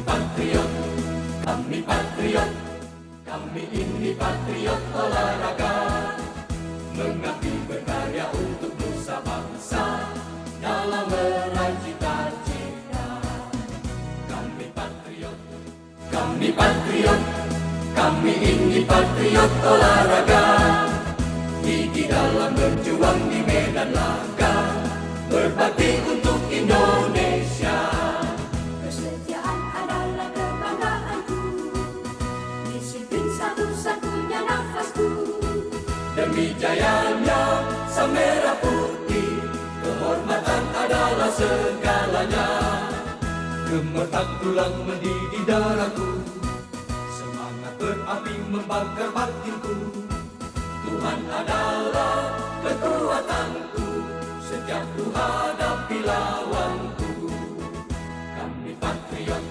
patriot, kami patriot, kami ini patriot olahraga, mengabdi berkarya untuk nusa bangsa dalam meraih cita-cita. Kami patriot, kami patriot, kami ini patriot olahraga, gigi dalam berjuang di medan laga, berbakti untuk Indonesia. Kesetiaan adalah kebanggaanku, disiplin satu-satunya nafasku. Demi jayanya sang merah putih, kehormatan adalah segalanya. Gemetar tulang mendidih darahku, semangat berapi membakar batinku. Tuhan adalah kekuatanku, setiap ku hadapi lawanku. Kami patriot,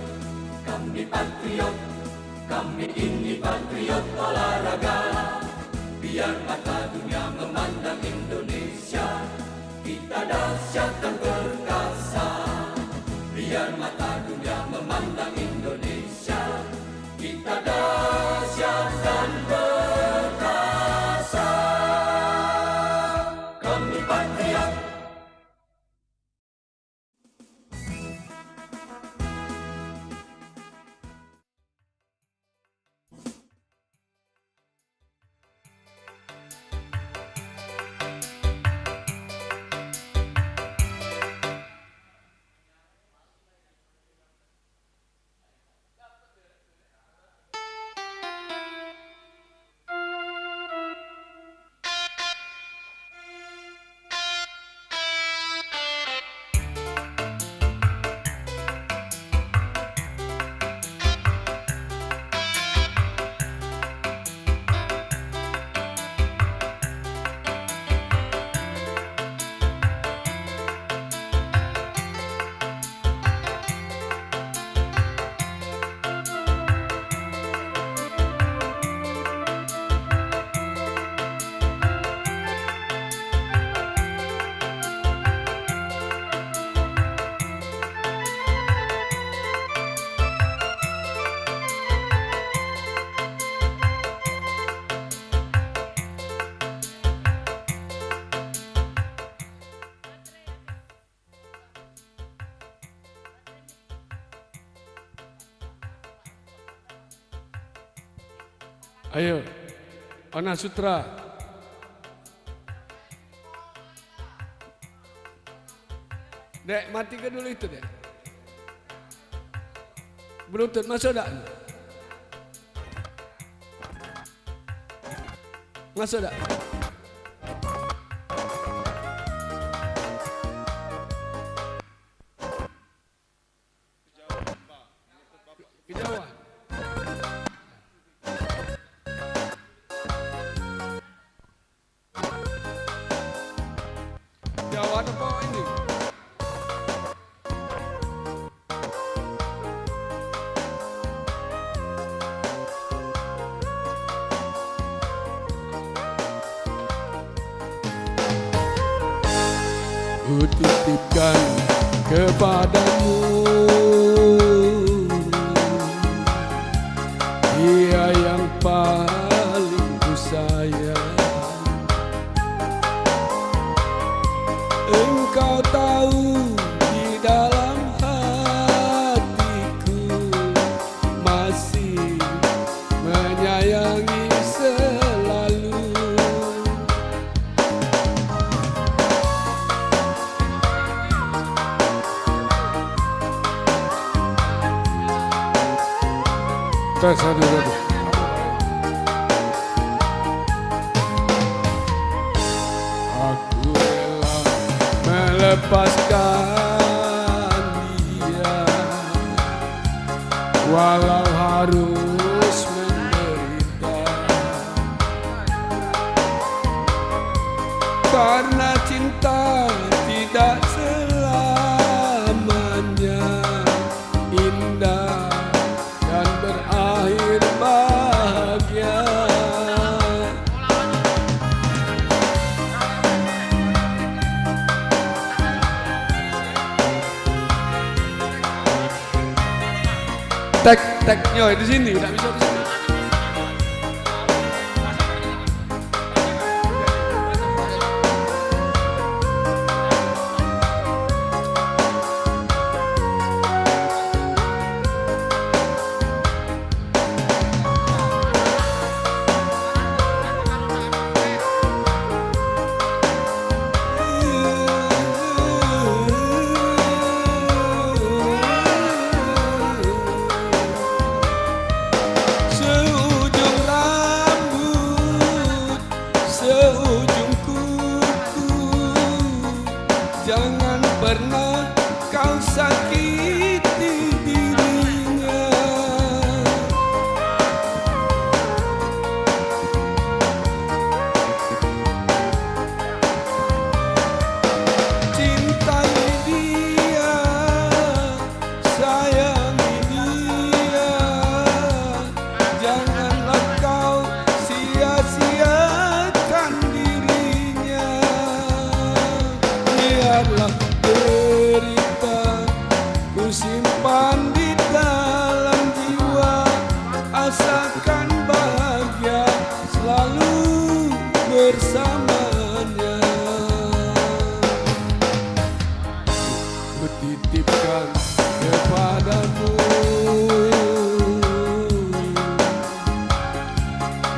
kami patriot, kami ini patriot olahraga. Biar mata dunia memandang Indonesia, kita dahsyat dan perkasa. Biar mata dunia memandang Indonesia, kita dahsyat dan perkasa. Kami patriot. Ayo, Ona Sutra. Dek, matikan dulu itu, Dek. Bluetooth masuk tak? Masuk tak? Kejauhan. Jauh ada apa ini? Ku titipkan kepadamu Dia yang paling ku sayang. Engkau tahu di dalam hatiku masih menyayangi selalu. Satu. Aku rela melepaskan dia, walau harus menderita, karena cinta tidak selamanya indah dan berakhir bahagia. teknya di sini, tidak bisa di sini. Jangan pernah kau sakiti dirinya. Cintai dia, sayangi dia. Janganlah kau sia-siakan dirinya. Biarlah derita ku simpan di dalam jiwa, asalkan bahagia selalu bersamanya. Ku titipkan kepadamu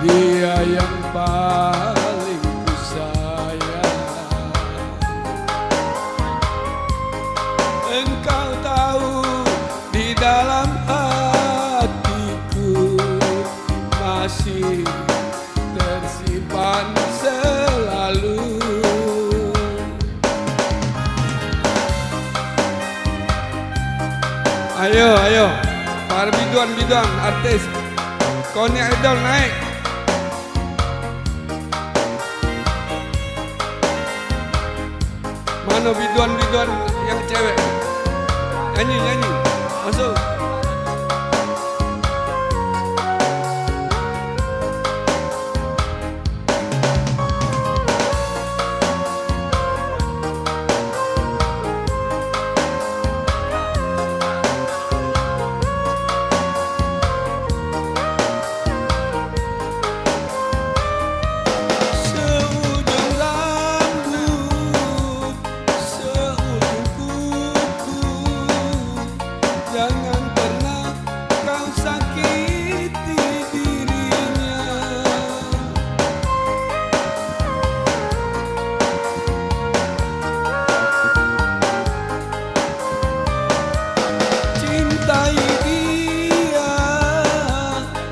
dia yang paling ku sayang. Engkau tahu di dalam hatiku masih tersimpan selalu. Ayo, para biduan artis, kau ni idol naik. Mana biduan yang cewek? Nyanyi, masuk. Seujung rambut, seujung kuku, jangan pernah kau sakiti dirinya. Cintai dia,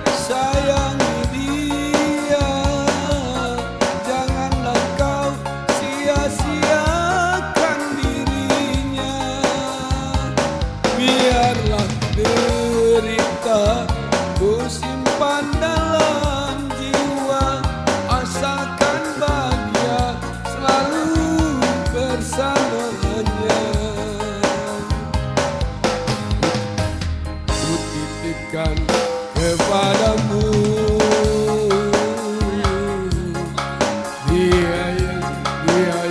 sayangi dia. Janganlah kau sia-siakan dirinya. Biarlah derita ku simpan dalam jiwa, asalkan bahagia selalu bersamanya. Ku titipkan kepadamu dia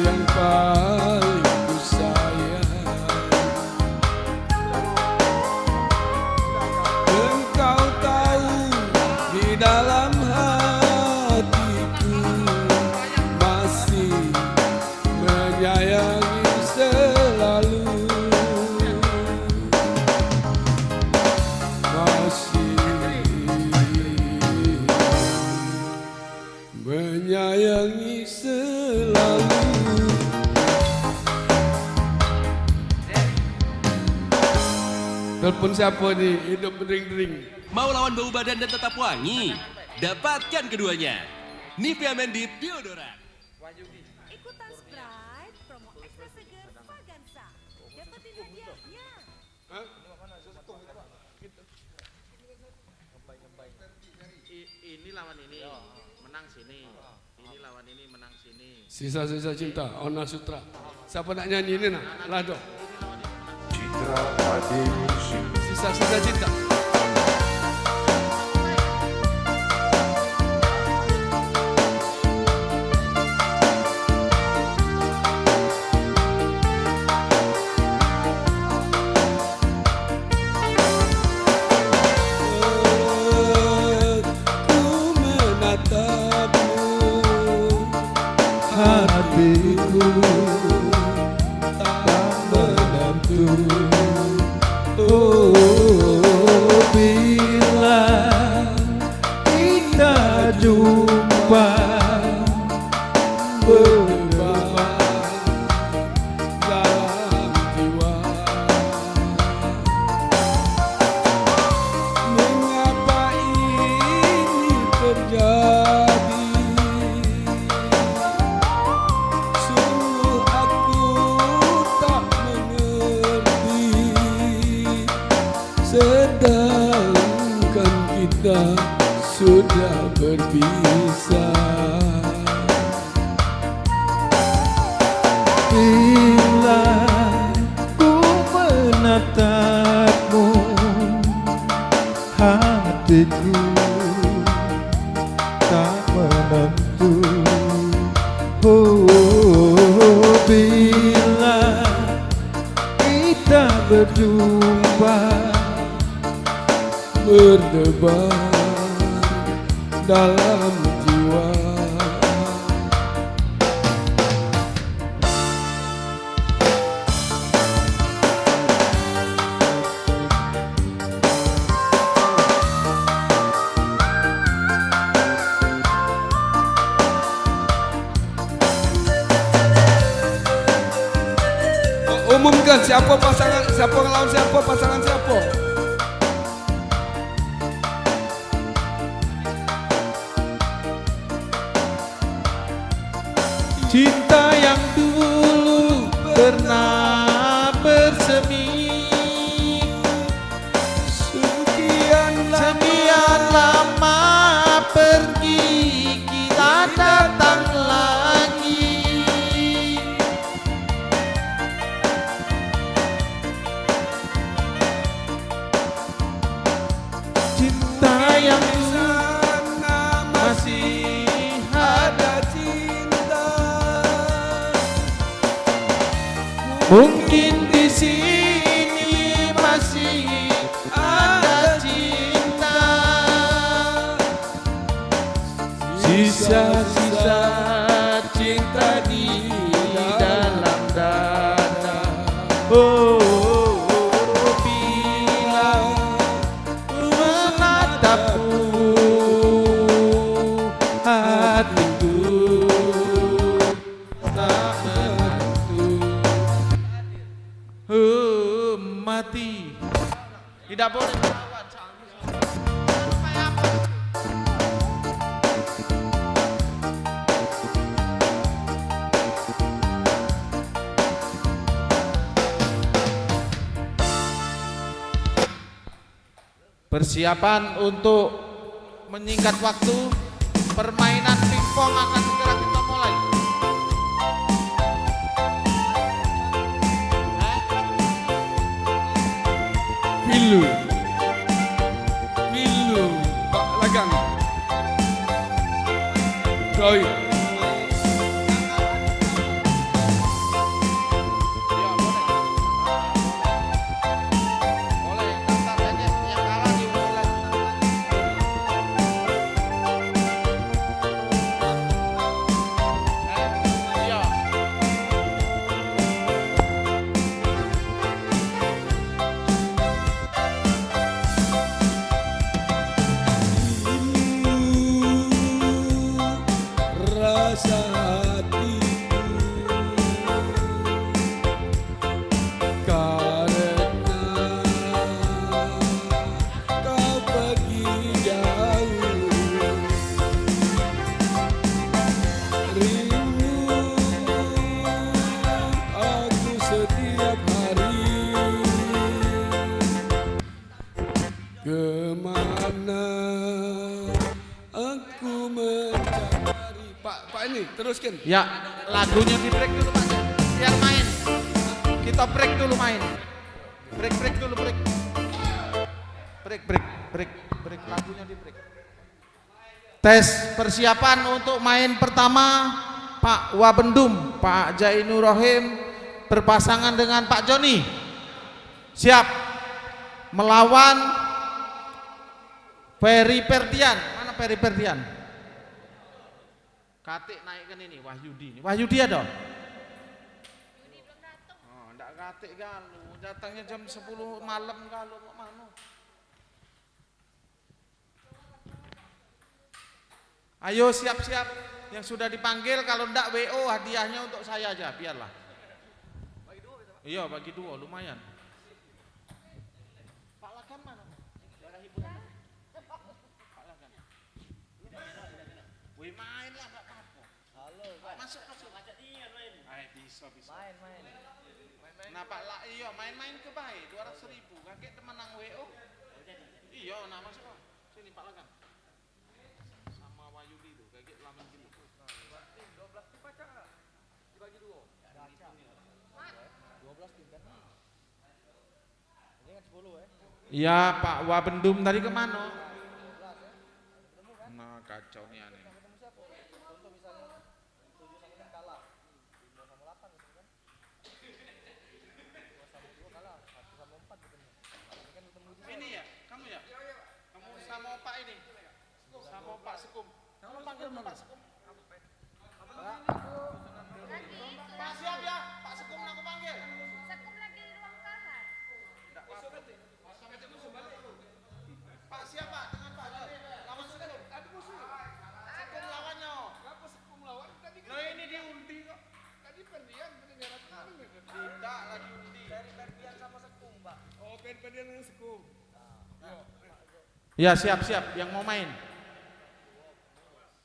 yang paling ku sayang. Engkau tahu di dalam hatiku masih menyayangi selalu. Menyayangi selalu. Telepon siapa nih? Hidup berdering-dering. Mau lawan bau badan dan tetap wangi? Dapatkan keduanya. Nivea Mendy Deodoran. Ikutan Sprite, promo ekstra segar Vagansa. Dapetin hadiahnya. Ini lawan ini menang sini, ini lawan ini menang sini. Sisa-sisa cinta, Ona Sutra. Siapa nak nyanyi ini nak? Lado. Citra Adi Musik. Sisa-sisa cinta. tak menentu. Oh, bila kita jumpa berdebar dalam jiwa. Mengapa ini terjadi? Sungguh aku tak mengerti. Sedangkan kita sudah berpisah. Bila ku menatapmu, hatiku tak menentu. Oh, bila kita berjumpa, berdebar dalam jiwa. Umumkan siapa pasangan, siapa lawan siapa, pasangan siapa. Cinta yang dulu pernah bersemi, sekian lama pergi, kita datang lagi. Cinta yang di sana masih ada cinta. Mungkin di sini masih ada cinta. Sisa-sisa cinta di dalam dada. Oh, bila menatapmu, hatiku tak menentu. Mati. Tidak boleh melawan. Persiapan untuk menyingkat waktu, permainan pingpong akan segera kita mulai. Pilu, Pak Lagang, Roy. Boleh, daftar aja yang kalah dimulai. Iya. Rasa hatiku karena kau pergi jauh. Rindu aku setiap hari. Kemana aku mencari. Pak ini teruskan. Ya, lagunya di break dulu Pak. Biar main. Kita break dulu main. Break dulu break. Break lagunya di break. Tes persiapan untuk main pertama Pak Wabendum, Pak Jainur Rohim berpasangan dengan Pak Joni. Siap melawan Ferry Perdian. Mana Ferry Perdian? Katik naikkan ini Wahyudi. Wahyudi ada? batik galuh, datangnya jam 10 malam galuh kok mana? Ayo siap-siap yang sudah dipanggil, kalau ndak WO hadiahnya untuk saya aja, biarlah. Iya bagi dua lumayan. Pak Lagan mana? Daerah hiburan. Pak Lagan. Wih main lah nggak apa-apa. Halo, Pak. Masuk. Ajak dia main. Bisa. Main. Nah Pak lah iya main-main ke baik 200.000 kakek teman nang WO. Iya nah masuk Pak. Sini Pak Lagan. Sama Wayudi tuh kakek laman gini. Berarti 12 tim baca enggak? Dibagi dua. Baca. 12 tim kan? Ini kan 10 ya. Iya Pak Wabendum tadi kemana? Nah kacau nih aneh. Ketemu siapa? Contoh misalnya 7 sama 6 kalah. 2 sama 8 gitu kan. 2 sama 2 kalah, 1 sama 4 ketemu. Ini kan ketemu juga. Ini ya, kamu ya? Kamu sama Pak ini? Sama Pak Sekum. Kamu panggil Pak Sekum. Pak siap ya, Pak Sekum aku panggil. Sekum lagi di ruang kahar. Enggak apa-apa. Pak siap Pak dengan Pak lawan Sekum. Aduh musuh. Sekum lawannya. Kenapa Sekum lawan? Tadi kan Nah ini diundi kok. tadi Ferdian pendengaran kemarin. Tidak lagi undi. Dari Ferdian sama Sekum, Pak. Oh, Ferdian yang Sekum. Ya siap-siap yang mau main.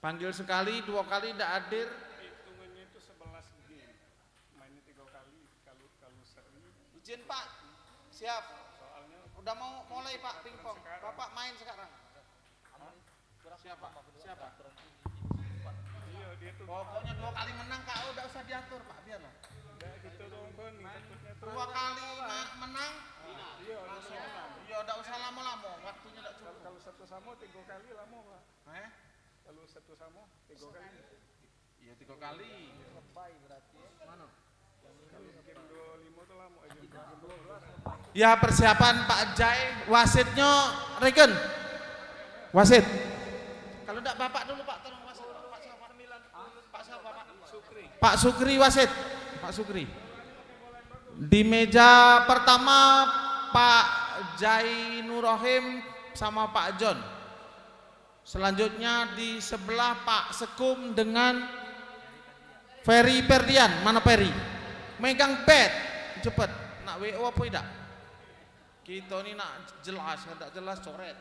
Panggil sekali, 2 kali tidak hadir. Hitungannya itu 11 game. Mainnya 3 kali kalau seri. Izin Pak. Siap. Soalnya Udah mau mulai Pak pingpong. Bapak main sekarang. Siapa? Siapa? iya dia tuh Pokoknya 2 kali menang Kak, udah usah diatur Pak, biarlah. enggak gitu dong Bon. Takutnya tuh 2 kali menang, iya langsung menang. ya udah usah lama-lama, waktunya udah cukup. Kalau satu sama 3 kali lama Pak. Kalau satu sama 3 kali. Iya 3 kali. Lebay berarti ya. Mana? Kalau game 25 tuh lama aja. Game 12. Ya persiapan Pak Jai, wasitnya Reken. Wasit. Kalau enggak Bapak dulu Pak, tolong wasit. Pak siapa? Pak siapa Pak? Sukri. Pak Sukri wasit. Pak Sukri. Di meja pertama Pak Jai Nurrohim sama Pak John. Selanjutnya di sebelah Pak Sekum dengan Ferry Ferdian. Mana Ferry? Megang pet. Cepet. Nak WO apa tidak? Kita ini nak jelas, tidak jelas coret.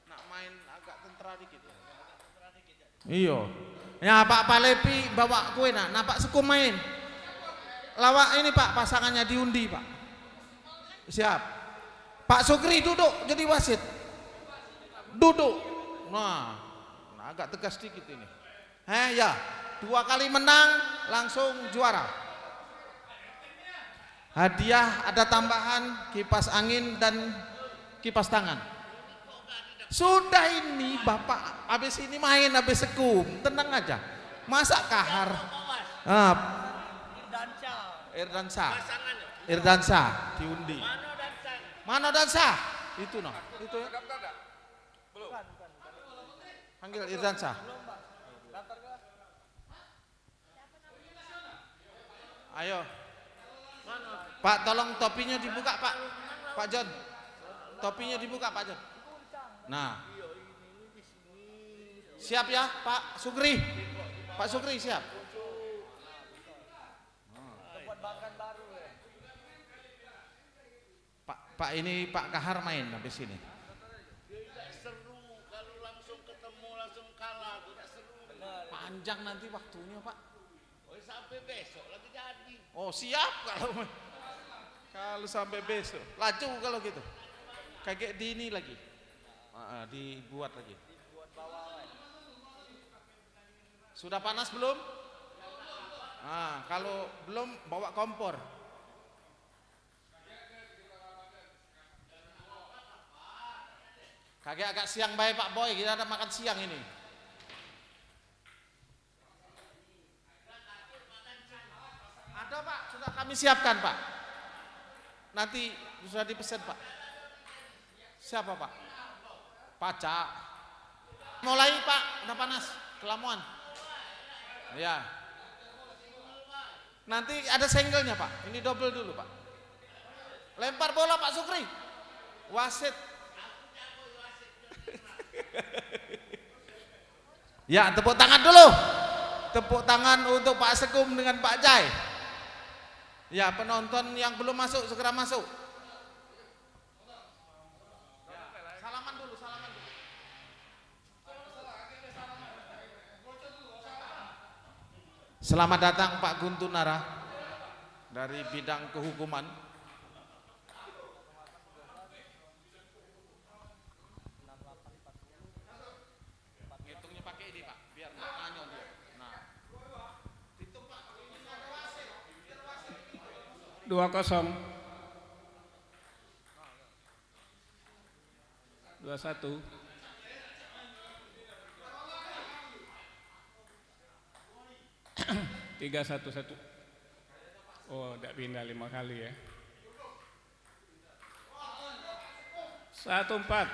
Nak main agak tentera dikit. Iya. Ya Pak Palepi bawa kue nak Pak Sekum main. Lawak ini Pak pasangannya diundi Pak. Siap. Pak Sukri duduk jadi wasit. Duduk. Nah agak tegas dikit ini. Ya, 2 kali menang langsung juara. Hadiah ada tambahan kipas angin dan kipas tangan. Sudah ini Bapak habis ini main habis Sekum, tenang aja. Masa kahar. Irdansa diundi. Mano Dansa. Itu noh. Itu ya. Panggil Irdansa. Ayo. Pak tolong topinya dibuka Pak. Pak John. Topinya dibuka Pak John. Nah. Siap ya Pak Sukri. Pak Sukri siap. Pak ini Pak Kahar main habis ini. Seru kalau langsung ketemu langsung kalah, tidak seru. Panjang nanti waktunya Pak. Oh, sampai besok lagi jadi. Oh siap kalau sampai besok. Laju kalau gitu. Kayak di ini lagi. Dibuat lagi. Sudah panas belum? Kalau belum bawa kompor. Kagak agak siang baik Pak Boy, kita ada makan siang ini. Ada Pak, sudah kami siapkan Pak. Nanti sudah dipesan Pak. Siapa Pak? Pacak. Mulai Pak, udah panas, kelamuan. Ya. Nanti ada senggolnya Pak. Ini double dulu Pak. Lempar bola Pak Sukri. Wasit. Ya, tepuk tangan dulu. Tepuk tangan untuk Pak Sekum dengan Pak Jai. Ya, penonton yang belum masuk segera masuk. Salaman dulu, salaman dulu. Selamat datang Pak Guntunara dari bidang kehukuman. Ngitungnya pakai ini Pak, biar nggak nganyol dia. Nah, hitung Pak. 2-0. 2-1. 3-1. Oh, tidak pindah 5 kali ya. 1-4.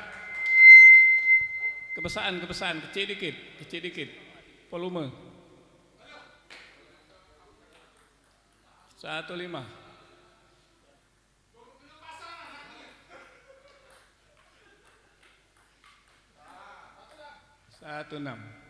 Kepesan, kecil dikit. Volume. 1-5. 1-6.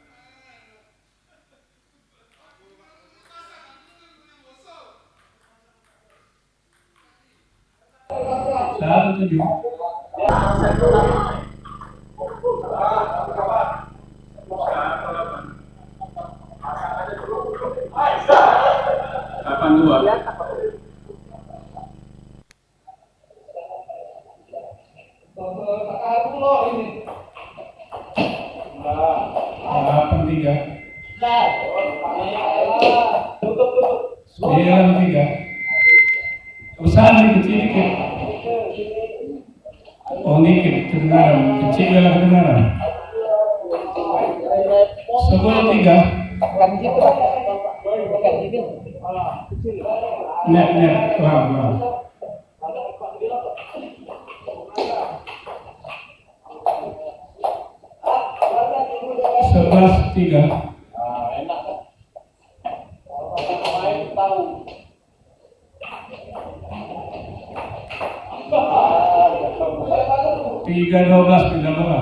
9-3. Kepesan kecil dikit. Oh, dikit kedengaran, kecil dalam kedengaran. 10-3. Net, pelan. 11-3. 3-12 pindah bola.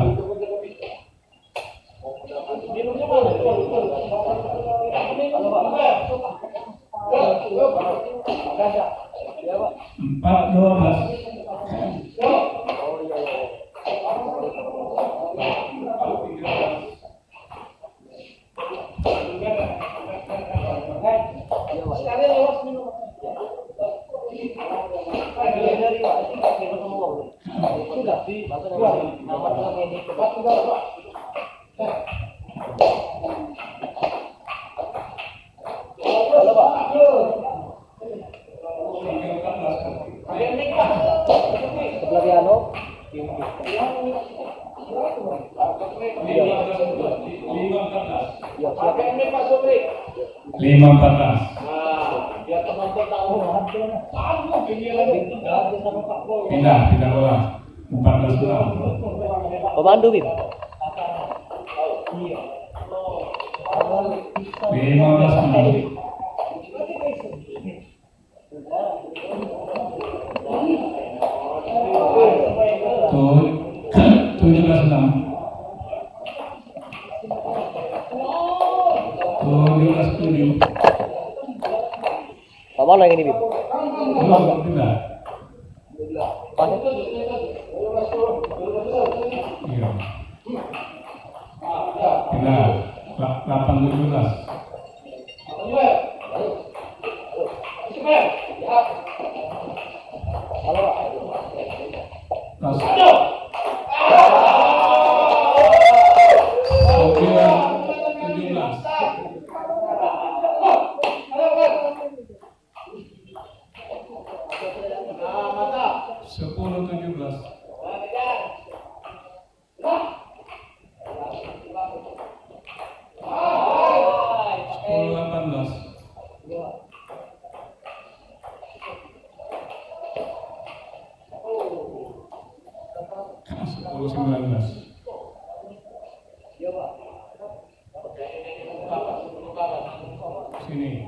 5-14. Pindah bola. 14-6. Pemandu Bim. 15-6. Mana yang ini Bim? Belum, pindah. Iya. Pindah. 8-17. Sini.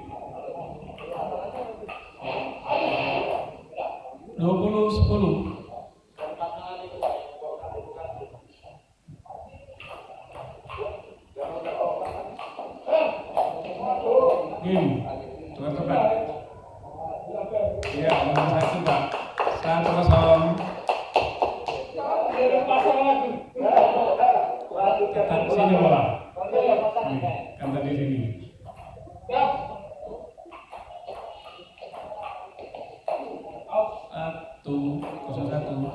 20-10. Game, tukar tepat. Iya, nomor 1 Pak. 1-0. Tepat sini bola. Kan tadi sini. 1-0.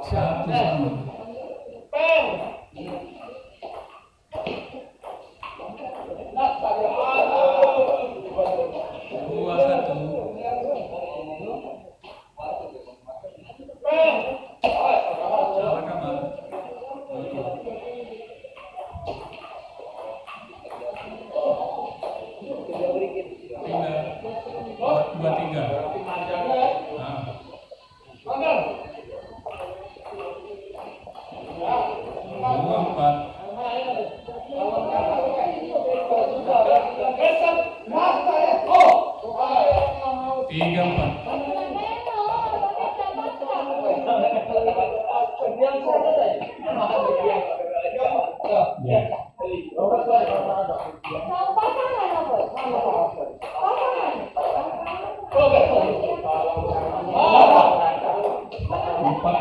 Satu sama. Dua satu. Salah kamar. Pindah. 2-3. Nah. 2-4. 3-4. Ya. 4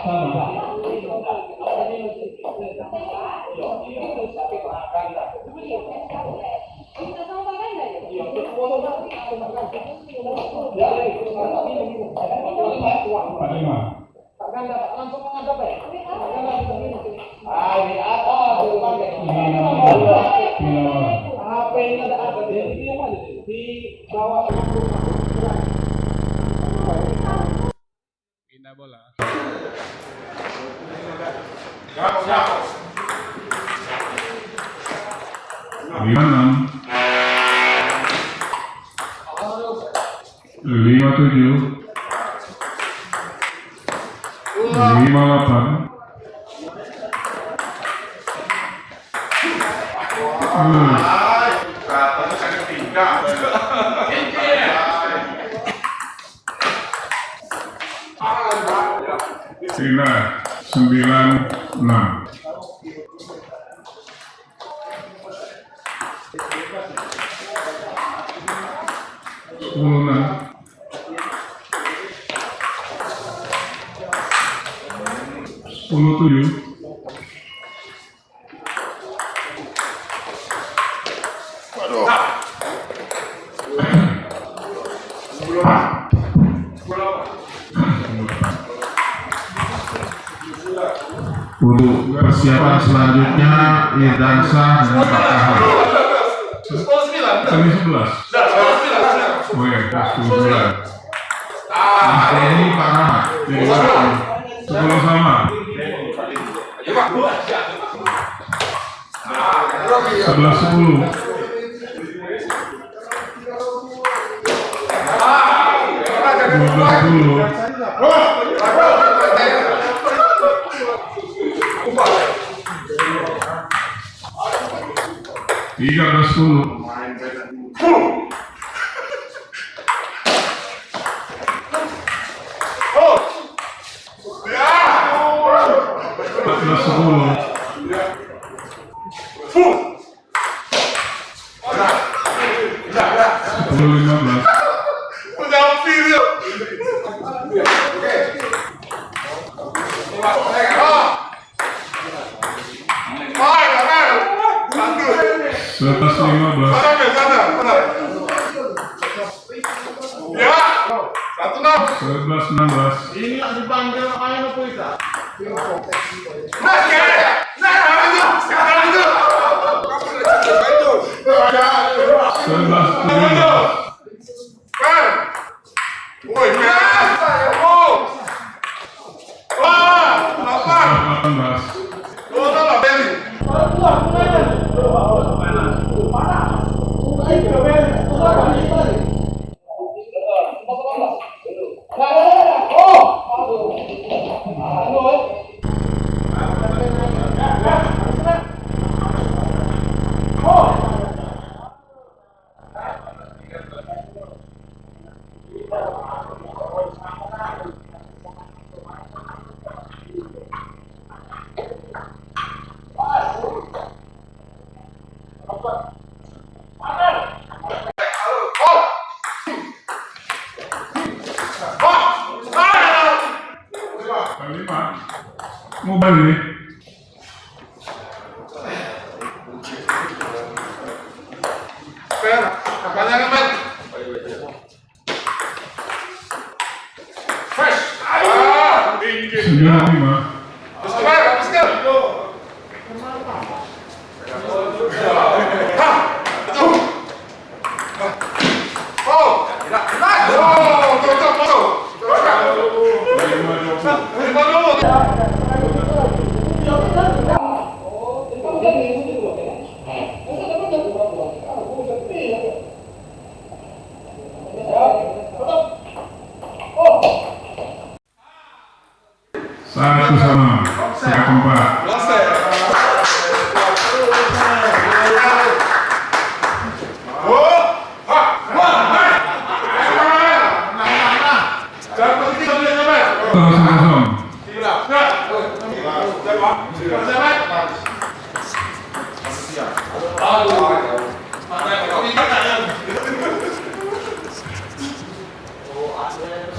sama. Pindah bola. Lima 5-7. 5-8. Katanya saya ketiga. 9-6. 10-6. 10-7. 10. Untuk persiapan selanjutnya Irdansa dan Pak Kahar. Kami 11. Oh ya, 10. Nah, ini Pak Rahmat. 10 sama. 11-10. 12-10. 13-10. 10-15. Sebelas 15. Ya, 11-16. Ini yang dipanggil main apa itu? 11-17. Mau balik? Apanya kan, Ben? Fresh. 95. Satu sama, set keempat.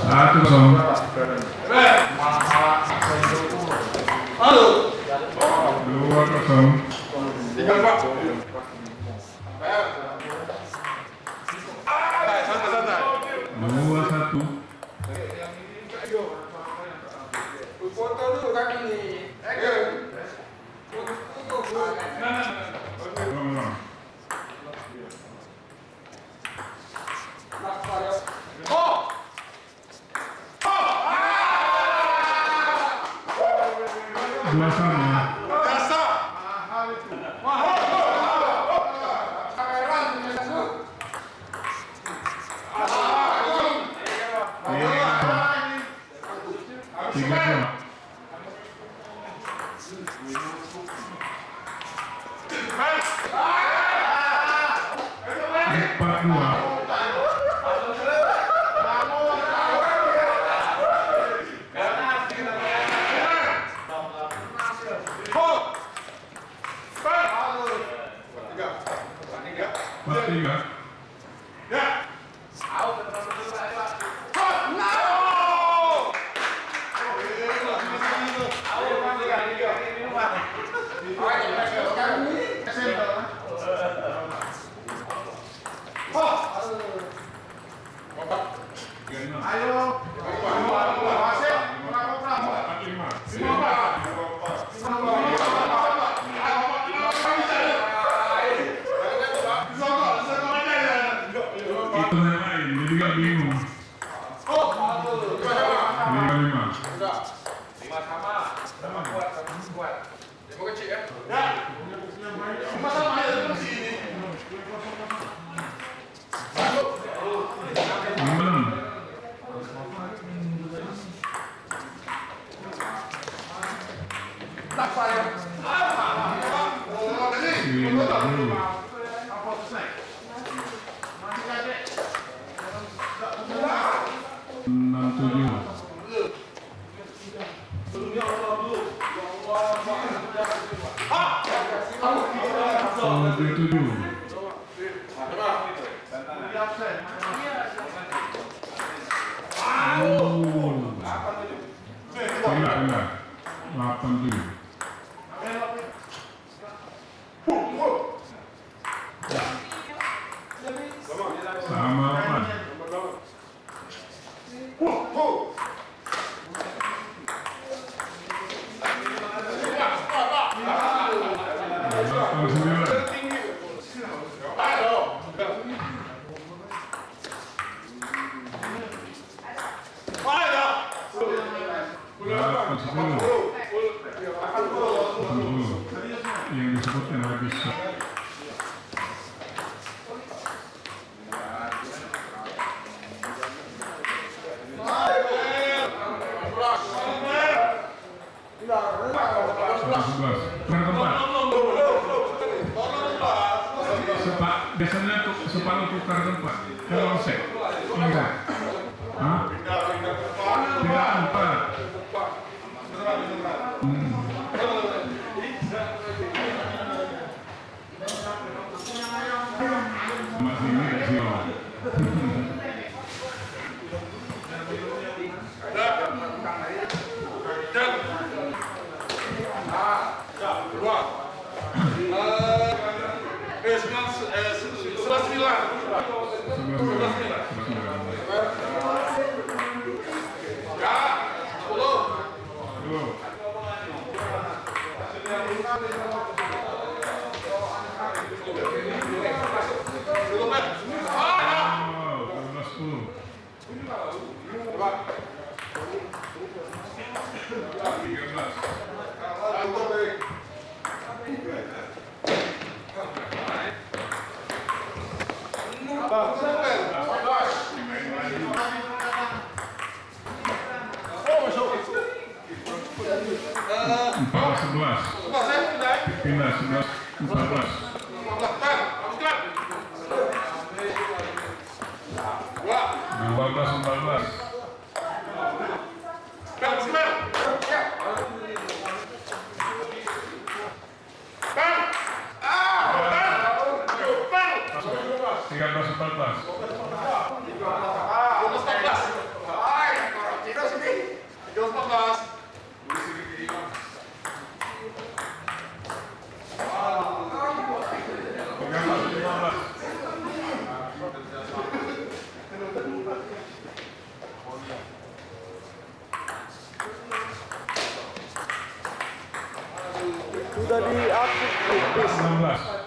Satu kosong. Dua kosong. Dua satu. Foto dulu kaki ini. Dua sama. Tiga sama. Empat dua. Empat tiga. Itu yang lain, jadi gak bingung. 5 Sudah diaktif. 18-16.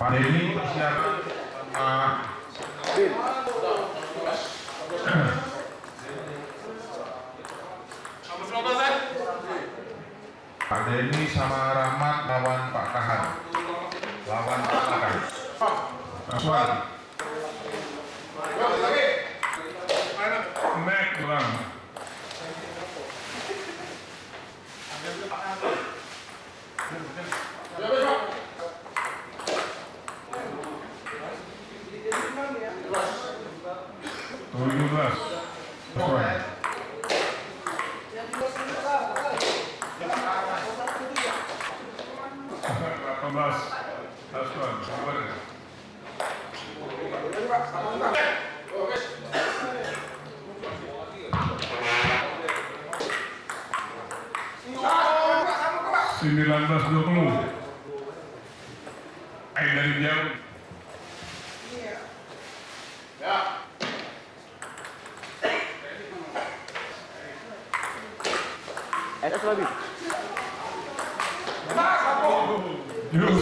Pak Denny persiapan Pak Denny sama Rahmat lawan Pak Kahan. Lawan Pak Kahan. Aswan. Nek pulang. Dari jauh. SS lagi. Yus.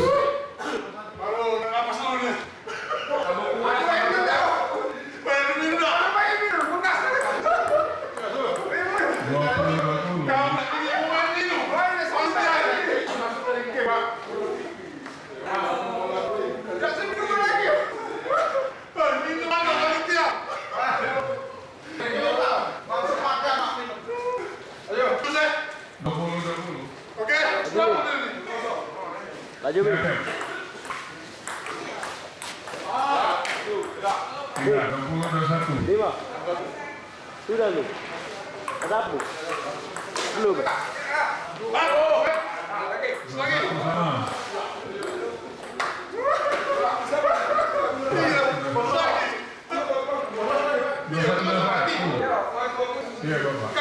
Laju Bin. Tiga, 20-21. 5. Sudah lu. Sapu. Belum. Iya, Bapak.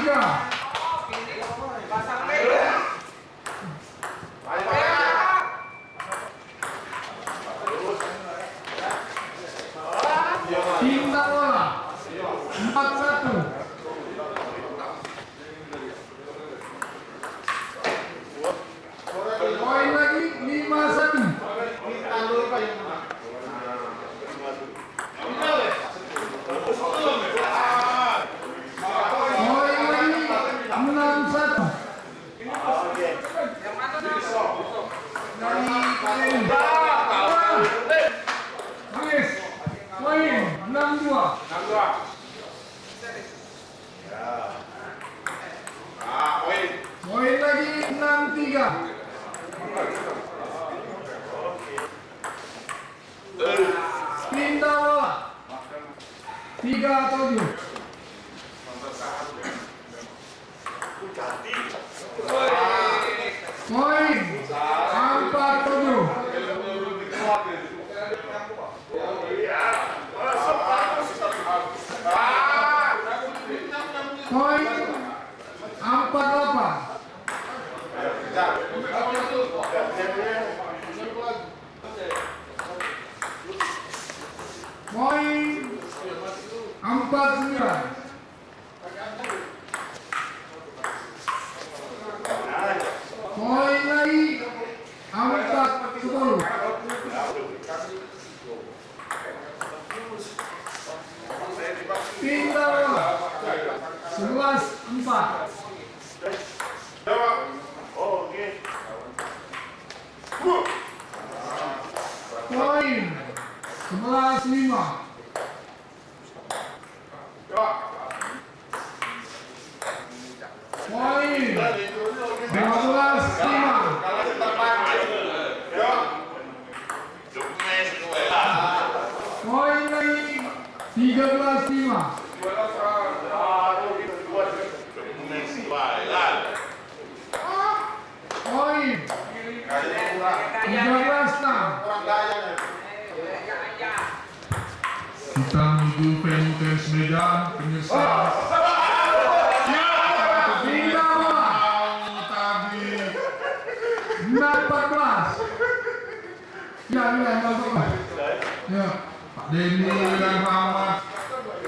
tiga. Cinta bola 4-1. Poin lagi 5-1. Poin lagi 6-1. Habis. Poin 6-2. Poin lagi 6-3. Pindah bola 3-7. Poin 4-7. Poin 4-8. Poin 4-9. Poin lagi 4-10. Pindah bola 11-4. Poin 11-5. Poin 12-5. Poin lagi 13-5. Poin 13-6. Kita menuju venue tenis Medan, pemirsa. Pindah bola. Tadi 6-14. Ya, ya, Pak Denny dan Rahmat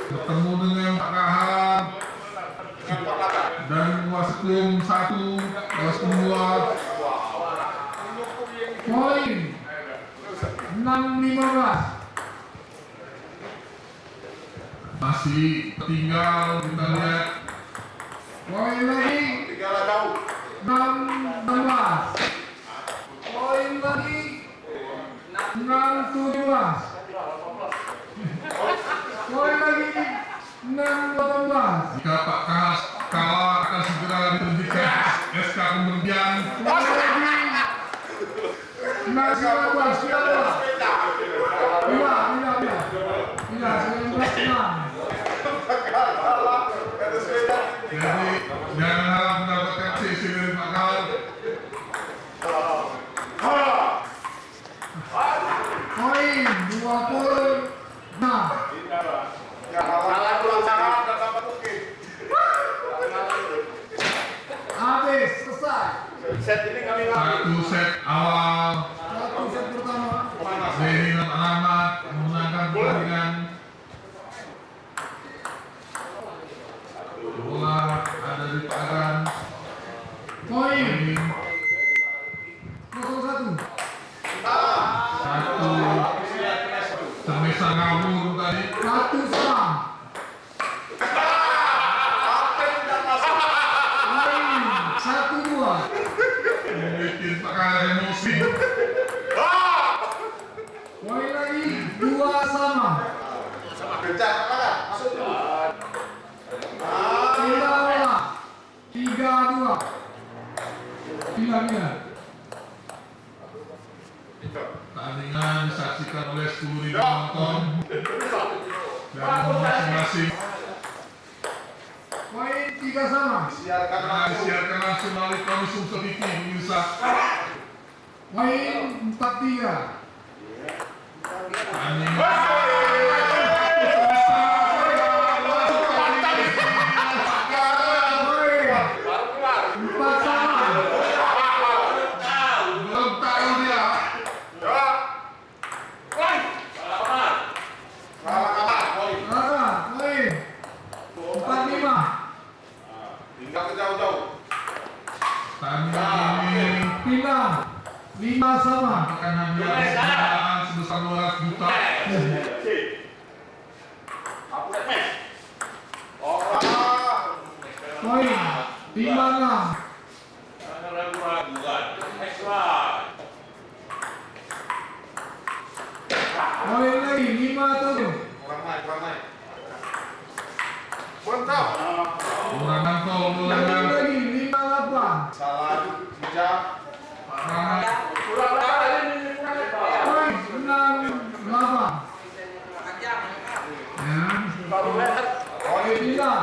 bertemu dengan Pak Kahar dan Waskum 1, Waskum 2. Poin 6-15. Masih tinggal, kita lihat. Poin lagi 6-16. Poin lagi 6-17. Poin lagi 6-18. Jika Pak Kas kalah akan segera diterbitkan SK pemberhentian. Poin lagi 6-19. Iya, 19-6. Jadi jangan harap mendapatkan CC dari Pak Kahar. Poin 26. Habis, selesai. Satu set awal. Satu set pertama. Denny dan Rahmat memenangkan pertandingan. Bola ada di tangan. Poin 0-1. Satu termesa ngawur tadi. Satu serang. Poin 1-2. Membuat Pak Kahar emosi. Poin lagi 2 sama. Pindah bola 3-2. Pindah. Pertandingan disaksikan oleh 10.000 penonton dari masing-masing. Poin 3 sama. Disiarkan langsung melalui Komisum TV pemirsa. Poin 4-3. Pertandingan 4-5. Tinggal ke jauh-jauh. Tanding final 5 sama. Akan hadiah penghargaan sebesar 200 juta. Poin 5-6. Poin lagi 5-7. Kurang naik. Mantap. Kurang mantap bolanya. lagi 5-8. Salah bijak. Poin 6-8. Ya. Tidak.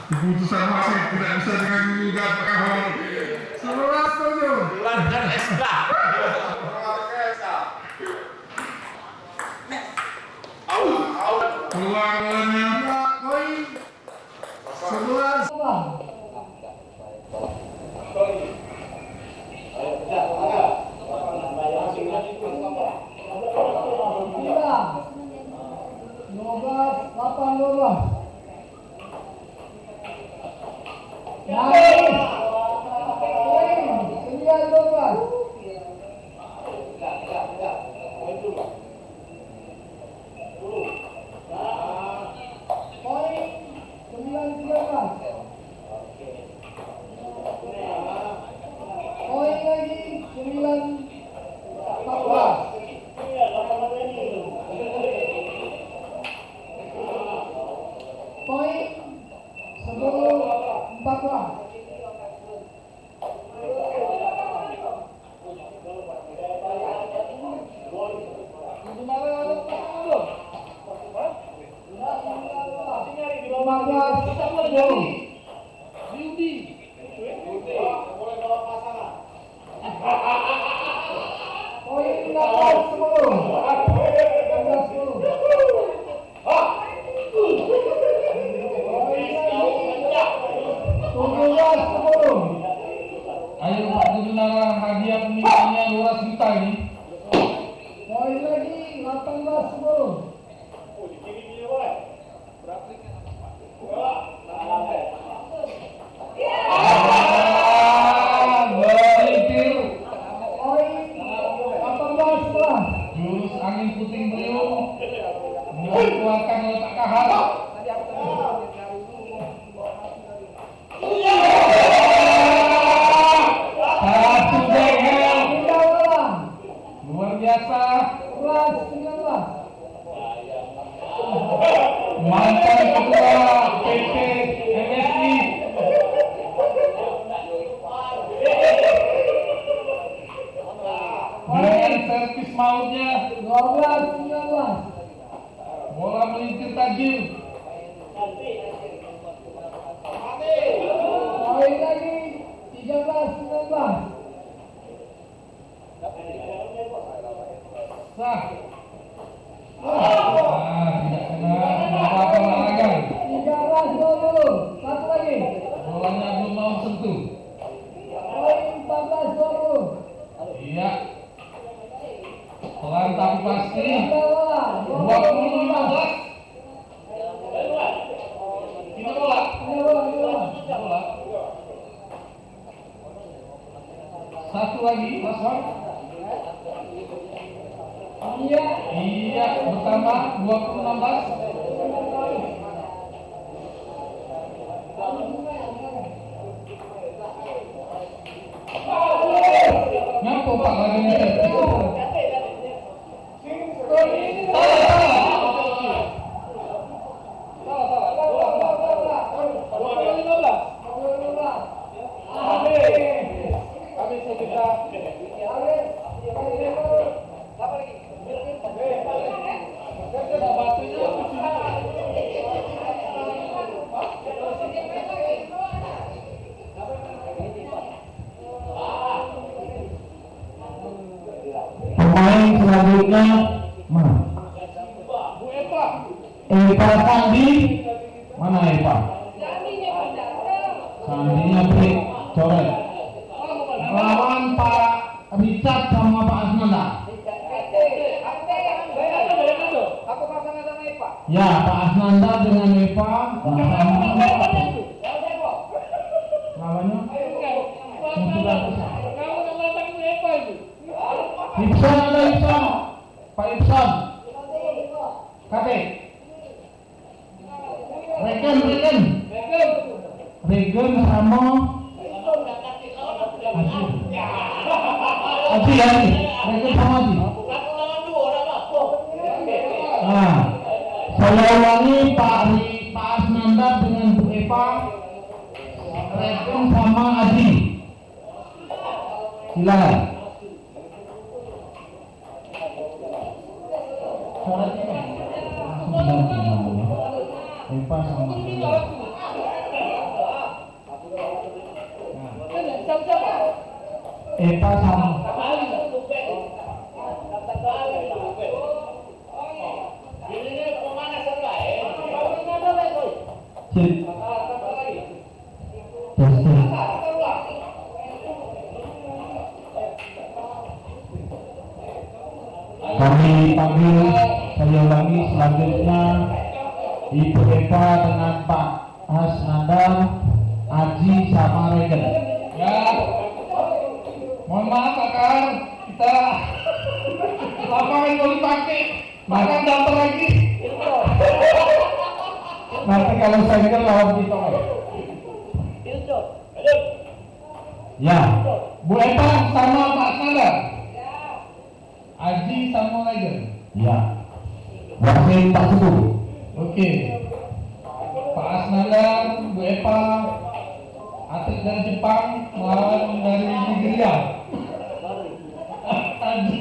Keputusan wasit tidak bisa dengan menggugat Kahor. 11-7. Keluarkan SK. Keluar bolanya. Poin 11. Ayo Pak Gubernur, hadiah pemilihannya 200 juta ini. Poin lagi 18-10. Berhenti. Poin 18-11. Jurus angin puting beliung dikeluarkan oleh Pak Kahar. Satu jengkel. Luar biasa. 11-19. Mantan ketua PT MSI. Dengan servis mautnya 12-19. bola melintir tajam. Poin lagi 13-19. Sah. Tidak kena apa-apa olahraga. 13-20. Satu lagi. Bolanya belum mau sentuh. Poin 14-20. Iya. Pelan tapi pasti. 20-15. Kita bola. Bola. Satu lagi, Mas Wan. Iya. Iya. bertambah 2016. Nyampo Pak lagi nih. Pemain selanjutnya mana? Eva Sandi. Mana Eva? Sandinya beri coret. Lawan Pak Richard sama Pak Asnanda. Ya, Pak Asnanda dengan Eva. Lawannya? Ibsan ada Ibsan, Pak Ibsan, Kate, Regen sama Aji, Regen sama Aji. Nah, saya ulangi Pak Asnanda dengan Bu Eva, Regen sama Aji. Silakan. Eva sama Eva sama kami panggil, saya ulangi selanjutnya Ibu Eva dengan Pak Asnanda, Aji sama Regen. Ya, mohon maaf Akar, kita lapangan mau dipakai, makan datang lagi. Nanti kalau saya lawan kita. Ya, Bu Eva sama Pak Asnanda. Aji sama Regen. ya. Wasit Pak Suku. Oke. Pak Asnanda, Bu Eva, atlet dari Jepang melawan dari Nigeria. Aji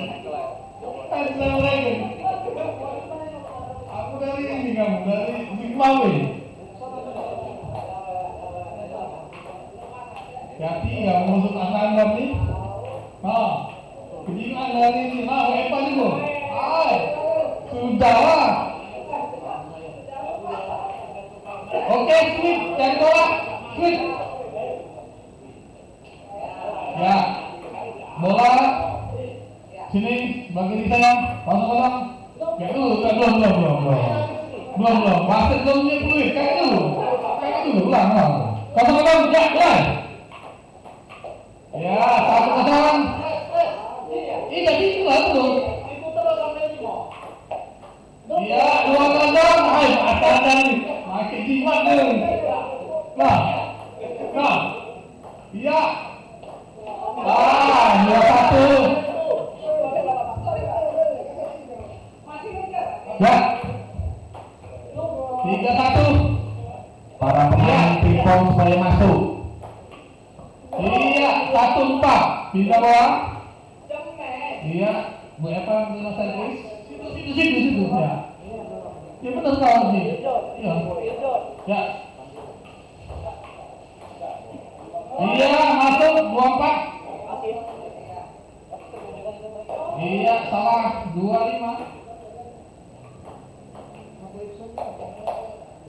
sama Regen. Aku dari ini, kamu dari Zimbabwe. Jadi yang musuh Asnanda nih. Nah, kejian dari ini. Nah, Bu Eva juga. Sudah lah. Oke, switch dari bawah, switch. Ya, bola sini bagi di sana, pasang. Ya dulu, belum. Wasit belum punya peluit, kayak dulu, ulang. Pasang, ya, mulai. Ya, 1-0. Ini jadi dulu. Iya, 2-0. Hai, ada nih. Makin jimat nih. Nah. Iya. 2-1. Ya. 3-1. Para pemain pingpong supaya masuk. Iya, 1-4. Pindah bawah. Iya, Bu Eva dengan servis. Situ ya. Ya benar kawan sih. Iya. Ya. Iya, masuk 24. Iya, salah 25.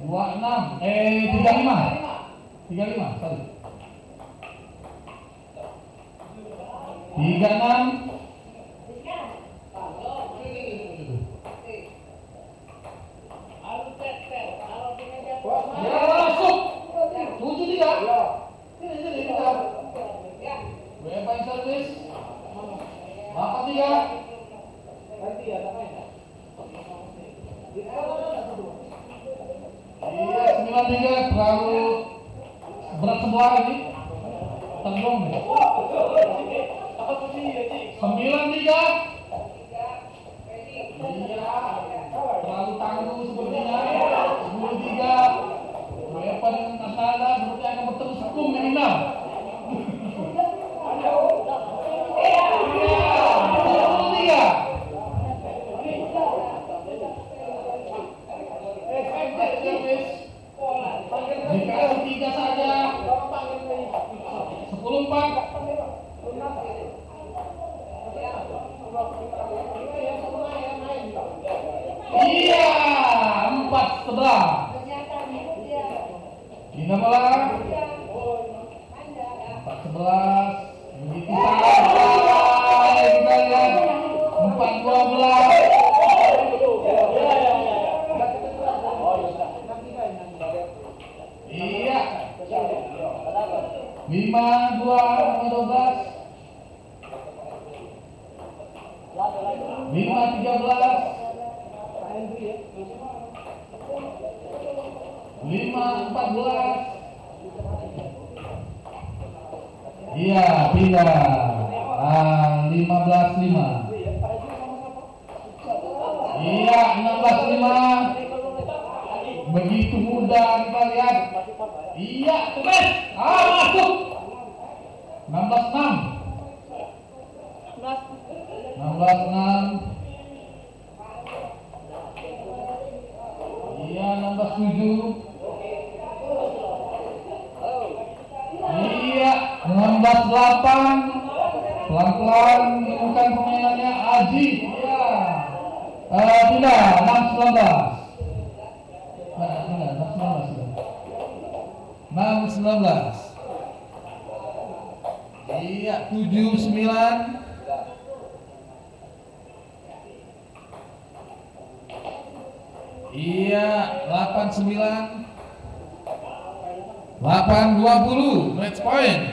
26. 35. 35, sorry. 36. Ya masuk. 73. Ini kita. WFA service. 83. Iya, 93 terlalu berat sebelah ini. Tanggung nih. 93. Iya, terlalu tangguh sepertinya. 23. UEFA dengan Nasada seperti akan bertemu sekum di final. Dikasih 3 saja. 10-4. Iya, 4-11. Kita bola 4-11. Begitu sampai kita lihat 4-12. Iya. 5-12. 5-13. 5-14. Iya, pindah. 15-5. Iya, 16-5. Begitu mudah kita lihat. Iya, terus. Masuk. 16-6. 16-6. Iya, 16-7. Iya, 16-8. Pelan-pelan menemukan permainannya Aji. Iya. Tidak, 6-19. 6-19. Iya, 7-9. Iya, 8-9. 8-20. Match point.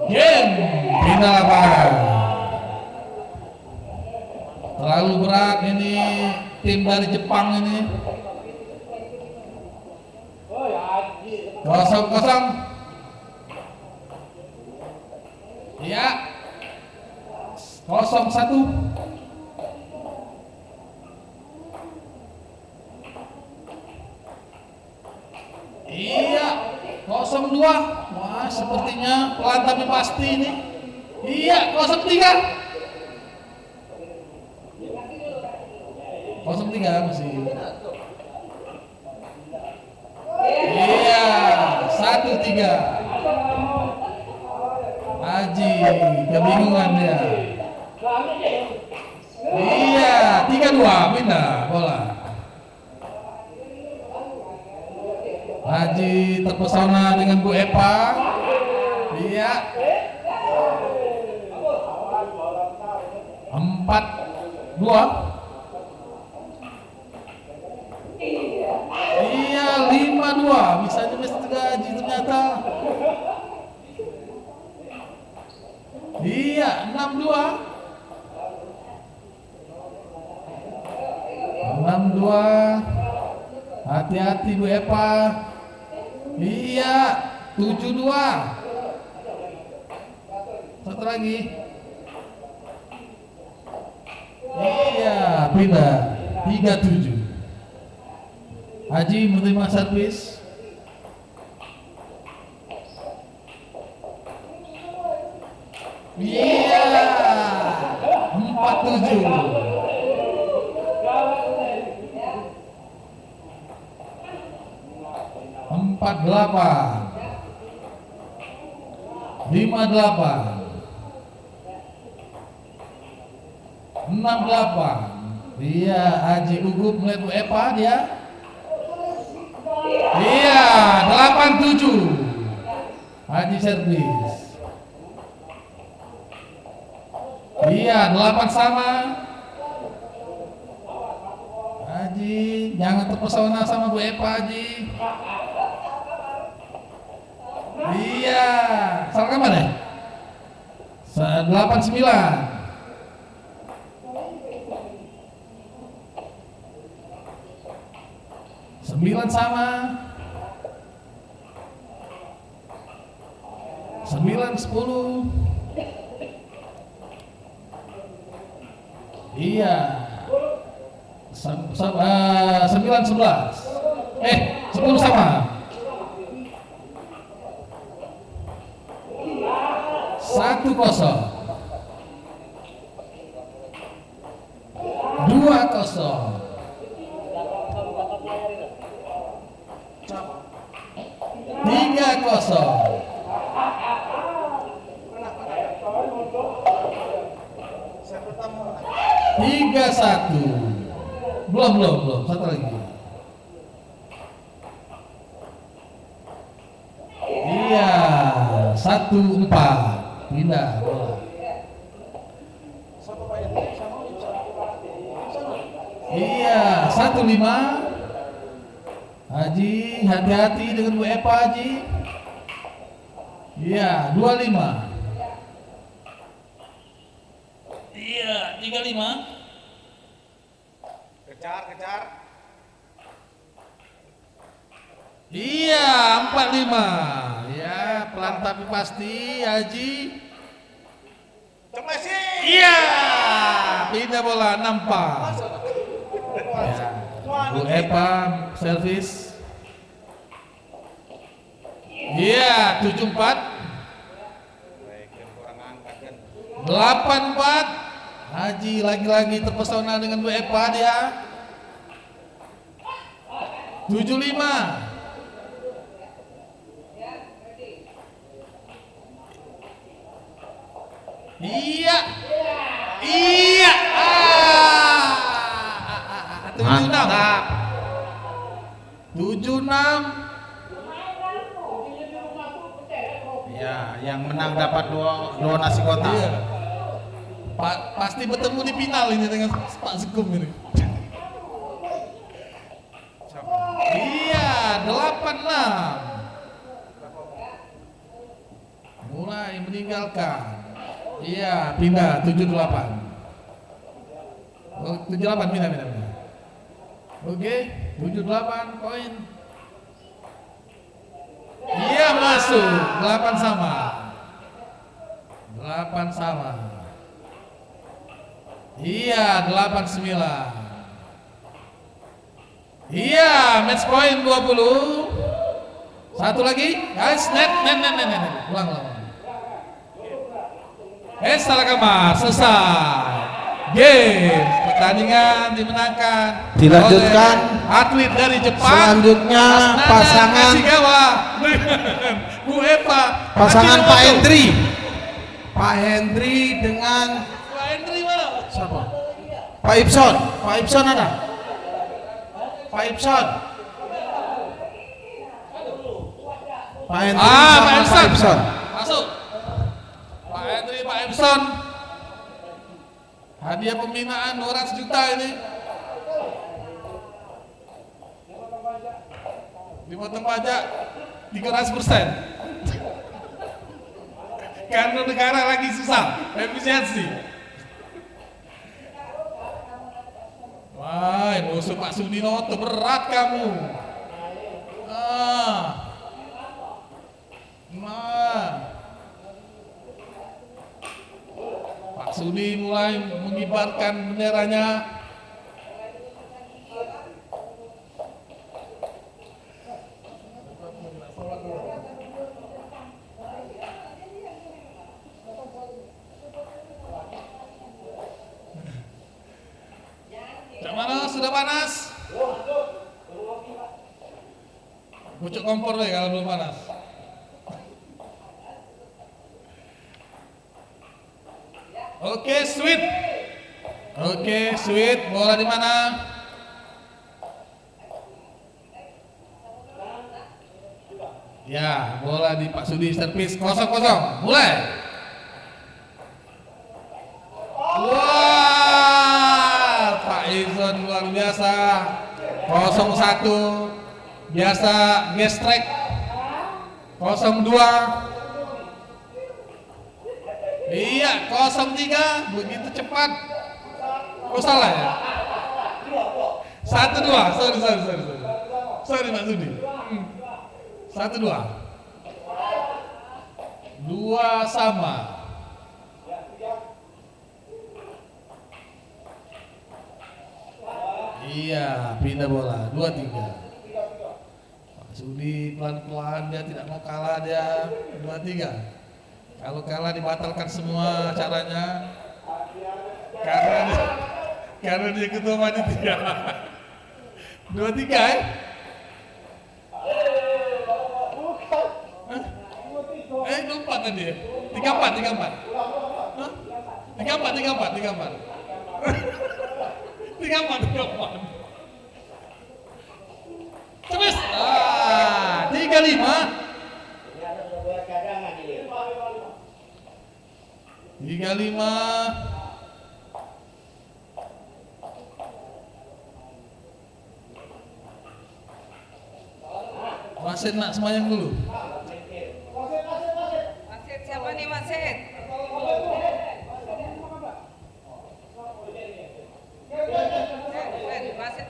Game final lapangan. Terlalu berat ini tim dari Jepang ini. 0-0. Iya. 0-1. Iya. 0-2. Wah, sepertinya pelan tapi pasti ini. Iya, 0-3. 0-3 masih. Iya, 1-3. Haji kebingungan dia. Iya, 3-2 pindah bola. Haji terpesona dengan Bu Epa. Iya. 4-2. Iya, 5-2. Bisa aja Mr. Haji ternyata. Iya, 6-2. 6-2. Hati-hati Bu Epa. Iya, 7-2. Satu lagi. Iya, pindah. 3-7. Haji menerima servis. Iya, 4-7. 4-8. 5-8. 6-8. Iya, Haji gugup melihat Bu Epa dia. Iya, 8-7. Haji servis. Iya, 8 sama. Haji, jangan terpesona sama Bu Epa, Haji. Iya, salah kapan ya? 8-9. 9 sama. 9 10. Iya. 9 11. 10 sama. 1-0. 2-0. 3-0. 3-1. Belum. Satu lagi. Iya, 1-4. Pindah bola. Iya, 1-5. Haji, hati-hati dengan Bu Epa, Haji. Iya, 25. Iya, 35. Kejar. Iya, 45. Ya, pelan tapi pasti, Haji. Iya, pindah bola 64. Ya, Bu Epa servis. Iya, 74. 84. Haji lagi-lagi terpesona dengan Bu Epa dia. 75. Iya. 76. Ya, yang menang dapat dua nasi kotak. Iya. Pasti bertemu di final ini dengan Pak Sekum ini. Iya, 86. Mulai meninggalkan. Iya, pindah 78. Oh, 78 pindah. Oke, 78 poin. Iya, masuk. 8 sama. 8 sama. Iya, 89. Iya, match point 20. Satu lagi, guys, net. Ulang. Salah kamar, selesai. Game pertandingan dimenangkan. Dilanjutkan oleh atlet dari Jepang. Selanjutnya pasangan Bu Epa. Pasangan Pak Hendri. Pak Hendri dengan Pak Hendri mana? siapa? Pak Ibson. Pak Ibson ada? Pak Ibson. Pak Hendri sama Pak Ibson. Masuk. Pak Hendri, Pak Ibson. Hadiah pembinaan 200 juta ini. Dipotong pajak 300%. Karena negara lagi susah, efisiensi. Wah, musuh Pak Sudinoto berat kamu. Pak Sudi mulai mengibarkan benderanya. Mana sudah panas? Pucuk kompor deh kalau belum panas. Oke, sweet. Bola di mana? Ya, bola di Pak Sudi servis 0-0. Mulai. Wah, Pak Izon luar biasa. 0-1. Biasa gestrek. 0-2. Iya, 0-3, begitu cepat. Oh salah ya? 1-2, sorry. Sorry Mas Sudi. 1-2. 2 sama. Iya, pindah bola. 2-3. Mas Sudi pelan-pelan, dia tidak mau kalah, dia 2-3. Kalau kalah dibatalkan semua acaranya karena dia ketua panitia. 2-3 24 tadi ya? 34 Hah? 34 Terus 35 Wasit nak semayang dulu. Wasit siapa nih wasit? Wasit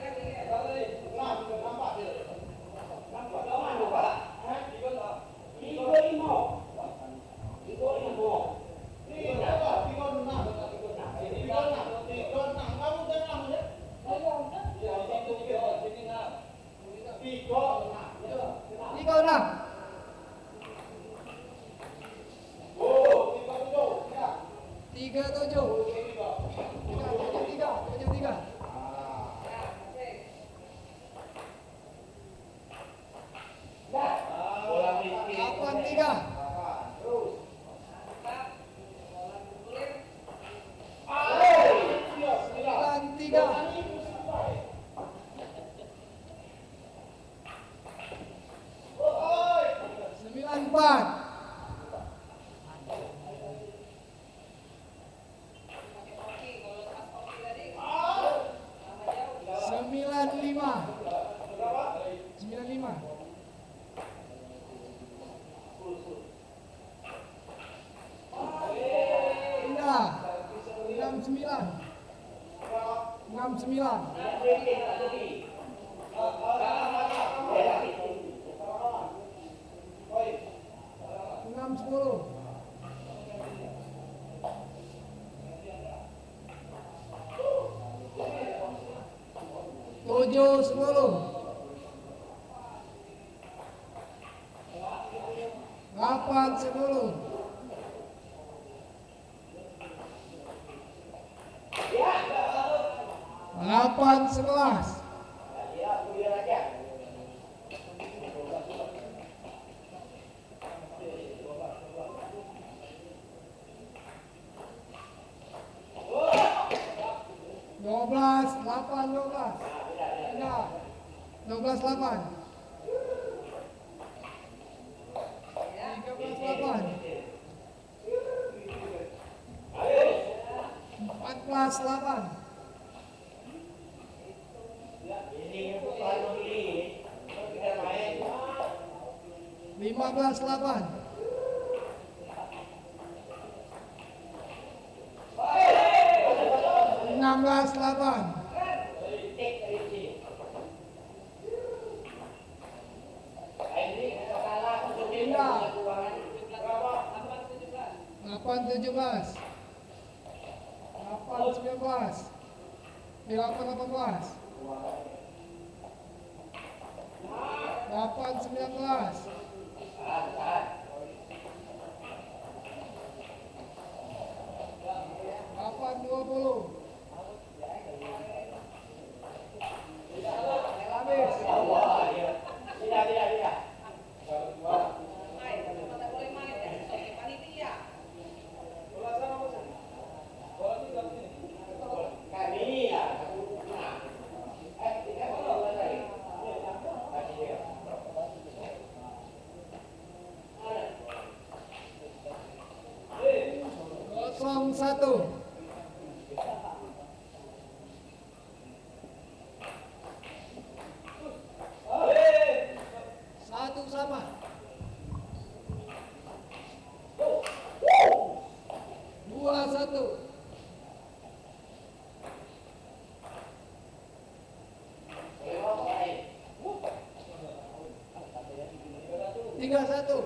3-1.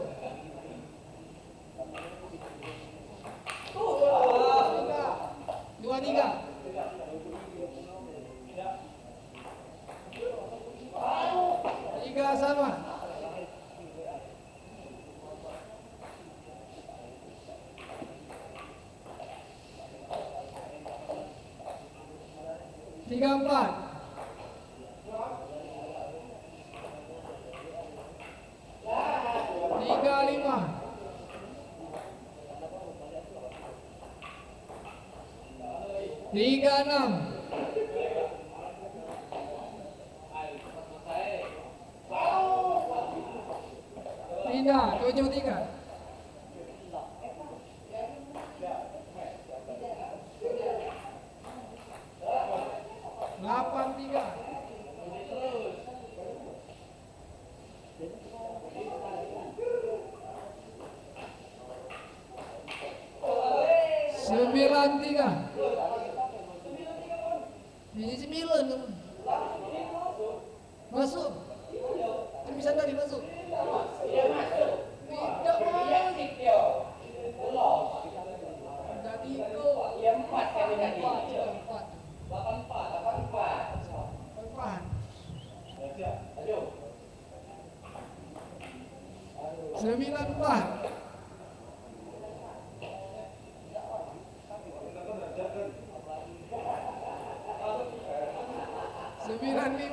2-3. 3 sama. 3-4. 3-5. 3-6. Tidak, 7-3. 8-3. 9-3. Ini 9 kamu. Masuk. Bisa tadi masuk. Tidak masuk. Tadi itu 4 kali tadi. 9-4. 9-5.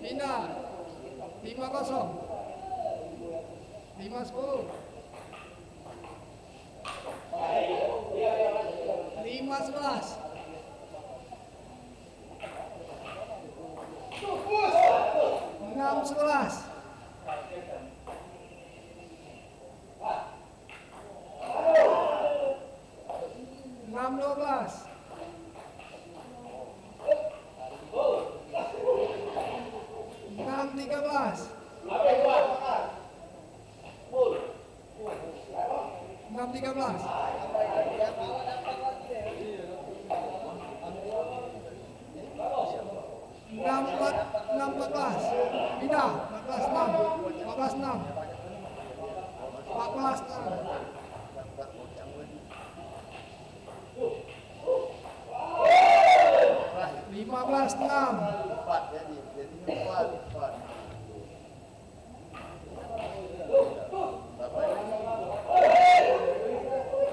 Pindah 5-0. 5-10. 5-11. 6-11. 6-12. 6-13. 6-13. 6-14. Pindah 14-6. 14-6. 14-6. 15-6.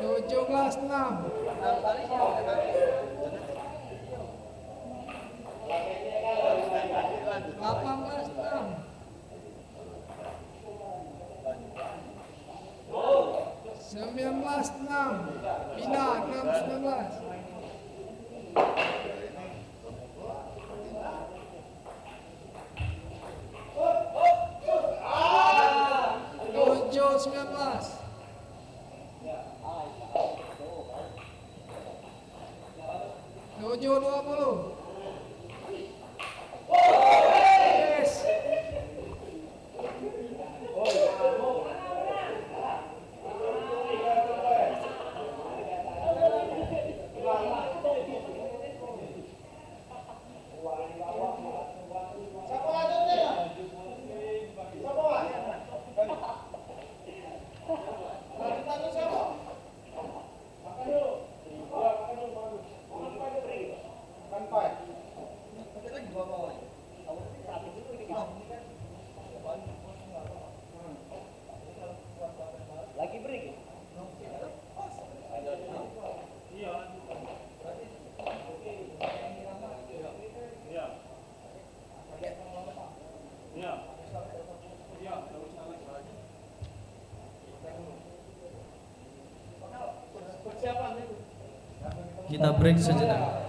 17-6. 18-6. 19-6. Pindah 6-19. 7-19. 7-20. Yes. Lagi break. Kita break sejenak.